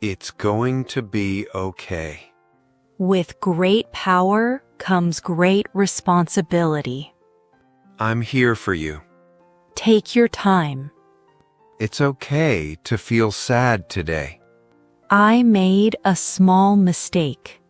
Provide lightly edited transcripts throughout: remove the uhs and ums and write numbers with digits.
It's going to be okay. With great power comes great responsibility. I'm here for you. Take your time. It's okay to feel sad today. I made a small mistake.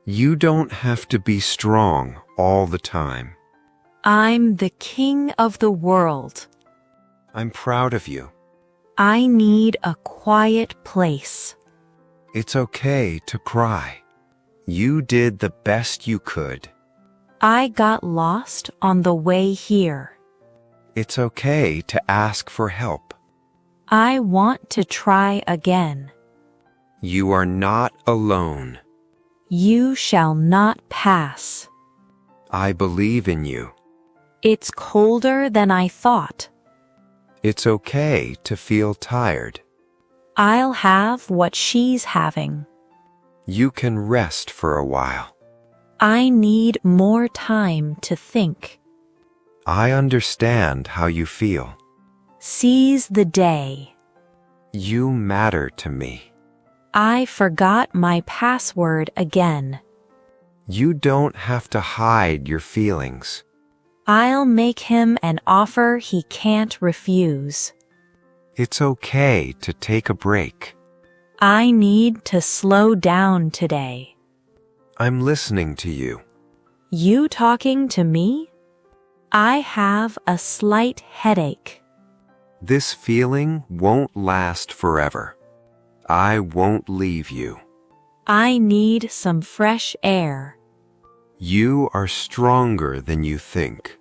You don't have to be strong all the time. I'm the king of the world. I'm proud of you. I need a quiet place. It's okay to cry. You did the best you could. I got lost on the way here. It's okay to ask for help. I want to try again. You are not alone. You shall not pass. I believe in you. It's colder than I thought. It's okay to feel tired. I'll have what she's having. You can rest for a while. I need more time to think. I understand how you feel. Seize the day. You matter to me. I forgot my password again. You don't have to hide your feelings. I'll make him an offer he can't refuse. It's okay to take a break. I need to slow down today. I'm listening to you. You talking to me? I have a slight headache. This feeling won't last forever. I won't leave you. I need some fresh air. You are stronger than you think.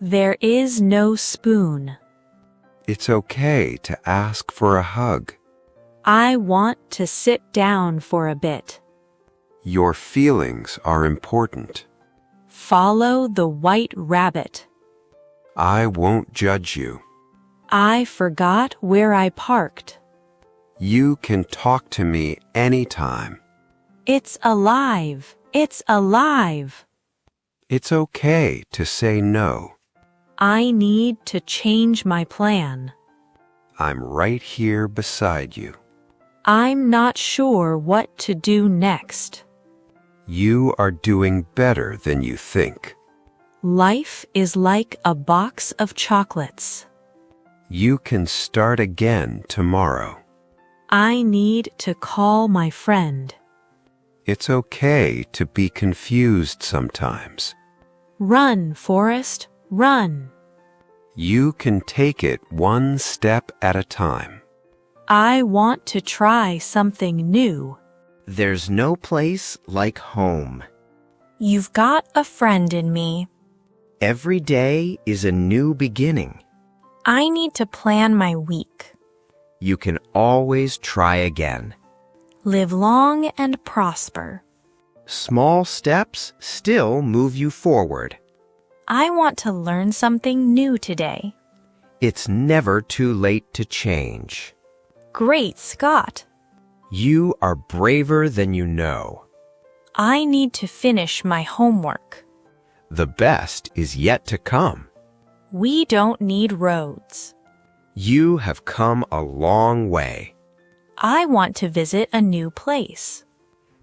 There is no spoon. It's okay to ask for a hug. I want to sit down for a bit. Your feelings are important. Follow the white rabbit. I won't judge you. I forgot where I parked. You can talk to me anytime. It's alive. It's alive. It's okay to say no. I need to change my plan. I'm right here beside you. I'm not sure what to do next. You are doing better than you think. Life is like a box of chocolates. You can start again tomorrow. I need to call my friend. It's okay to be confused sometimes. Run, Forrest, run. You can take it one step at a time. I want to try something new. There's no place like home. You've got a friend in me. Every day is a new beginning. I need to plan my week. You can always try again. Live long and prosper. Small steps still move you forward. I want to learn something new today. It's never too late to change. Great Scott! You are braver than you know. I need to finish my homework. The best is yet to come. We don't need roads. You have come a long way. I want to visit a new place.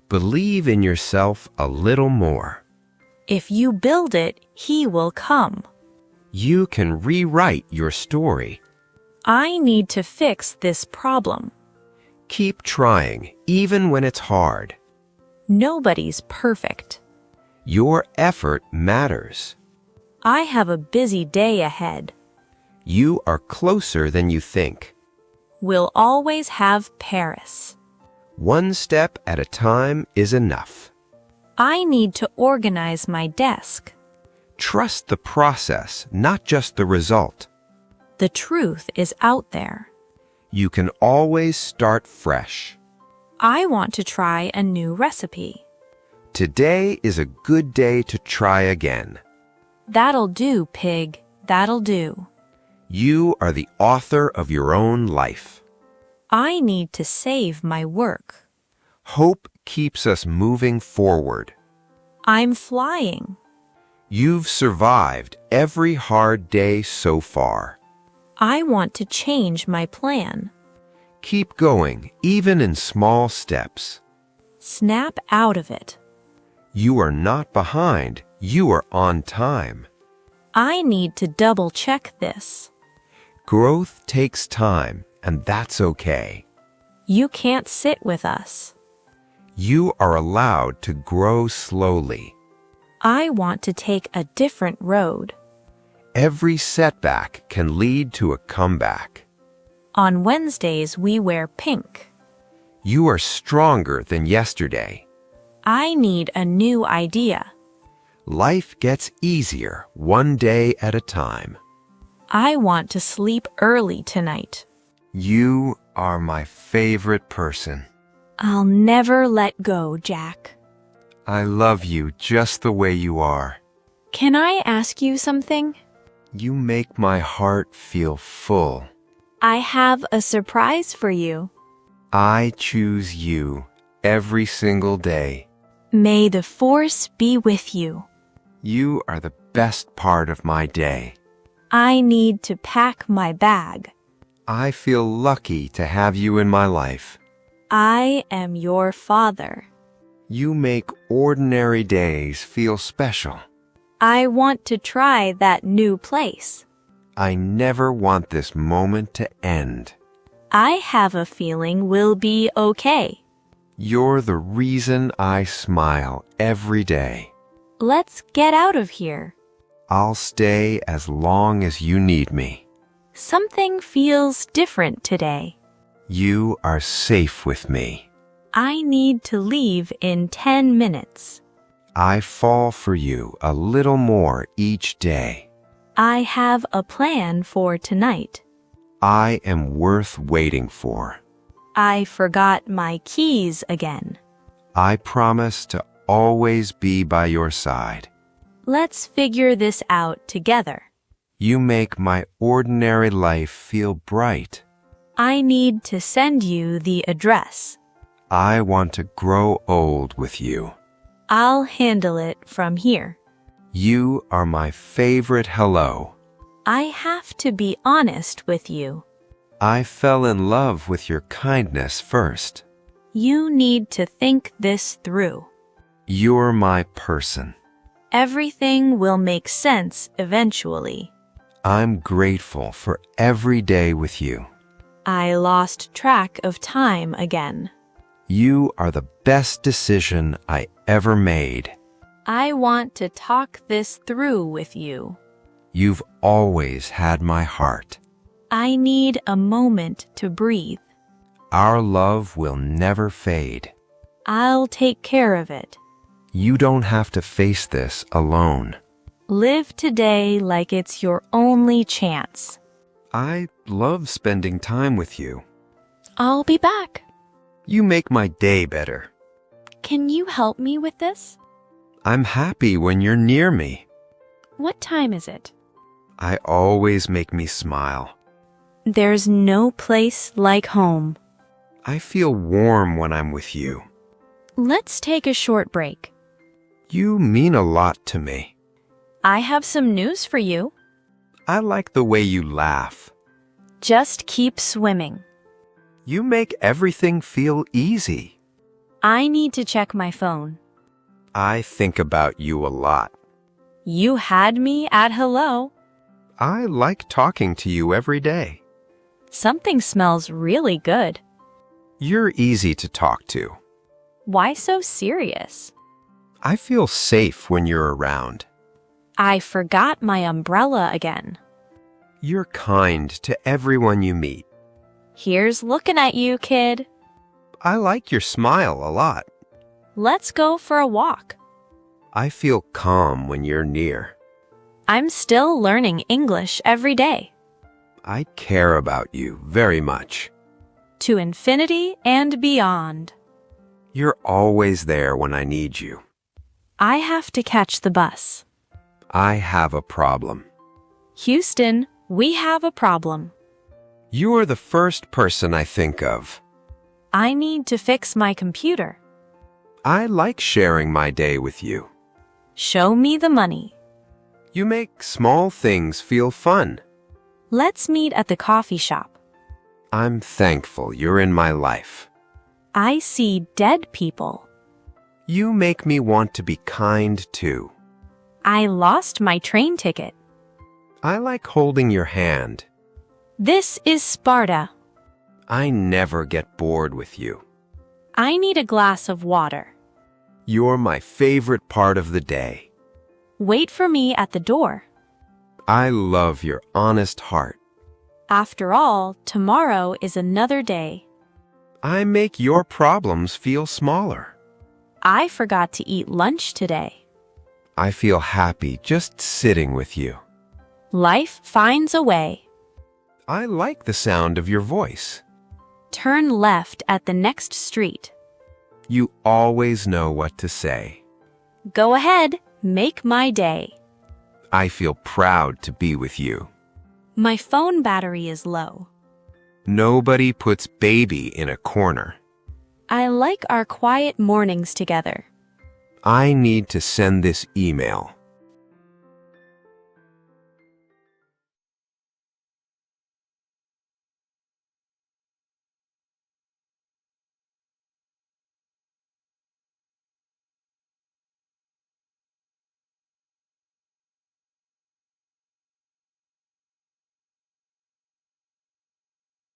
Believe in yourself a little more. If you build it, he will come. You can rewrite your story. I need to fix this problem. Keep trying, even when it's hard. Nobody's perfect. Your effort matters. I have a busy day ahead. You are closer than you think. We'll always have Paris. One step at a time is enough. I need to organize my desk. Trust the process, not just the result. The truth is out there. You can always start fresh. I want to try a new recipe. Today is a good day to try again. That'll do, pig. That'll do. You are the author of your own life. I need to save my work. Hope keeps us moving forward. I'm flying. You've survived every hard day so far. I want to change my plan. Keep going, even in small steps. Snap out of it. You are not behind. You are on time. I need to double check this. Growth takes time, and that's okay. You can't sit with us. You are allowed to grow slowly. I want to take a different road. Every setback can lead to a comeback. On Wednesdays, we wear pink. You are stronger than yesterday. I need a new idea. Life gets easier one day at a time. I want to sleep early tonight. You are my favorite person. I'll never let go, Jack. I love you just the way you are. Can I ask you something? You make my heart feel full. I have a surprise for you. I choose you every single day. May the force be with you. You are the best part of my day. I need to pack my bag. I feel lucky to have you in my life. I am your father. You make ordinary days feel special. I want to try that new place. I never want this moment to end. I have a feeling we'll be okay. You're the reason I smile every day. Let's get out of here. I'll stay as long as you need me. Something feels different today. You are safe with me. I need to leave in 10 minutes. I fall for you a little more each day. I have a plan for tonight. I am worth waiting for. I forgot my keys again. I promise to always be by your side. Let's figure this out together. You make my ordinary life feel bright. I need to send you the address. I want to grow old with you. I'll handle it from here. You are my favorite hello. I have to be honest with you. I fell in love with your kindness first. You need to think this through. You're my person. Everything will make sense eventually. I'm grateful for every day with you. I lost track of time again. You are the best decision I ever made. I want to talk this through with you. You've always had my heart. I need a moment to breathe. Our love will never fade. I'll take care of it. You don't have to face this alone. Live today like it's your only chance. I love spending time with you. I'll be back. You make my day better. Can you help me with this? I'm happy when you're near me. What time is it? I always make me smile. There's no place like home. I feel warm when I'm with you. Let's take a short break. You mean a lot to me. I have some news for you. I like the way you laugh. Just keep swimming. You make everything feel easy. I need to check my phone. I think about you a lot. You had me at hello. I like talking to you every day. Something smells really good. You're easy to talk to. Why so serious? I feel safe when you're around. I forgot my umbrella again. You're kind to everyone you meet. Here's looking at you, kid. I like your smile a lot. Let's go for a walk. I feel calm when you're near. I'm still learning English every day. I care about you very much. To infinity and beyond. You're always there when I need you. I have to catch the bus. I have a problem. Houston, we have a problem. You are the first person I think of. I need to fix my computer. I like sharing my day with you. Show me the money. You make small things feel fun. Let's meet at the coffee shop. I'm thankful you're in my life. I see dead people. You make me want to be kind too. I lost my train ticket. I like holding your hand. This is Sparta. I never get bored with you. I need a glass of water. You're my favorite part of the day. Wait for me at the door. I love your honest heart. After all, tomorrow is another day. I make your problems feel smaller. I forgot to eat lunch today. I feel happy just sitting with you. Life finds a way. I like the sound of your voice. Turn left at the next street. You always know what to say. Go ahead, make my day. I feel proud to be with you. My phone battery is low. Nobody puts baby in a corner. I like our quiet mornings together. I need to send this email.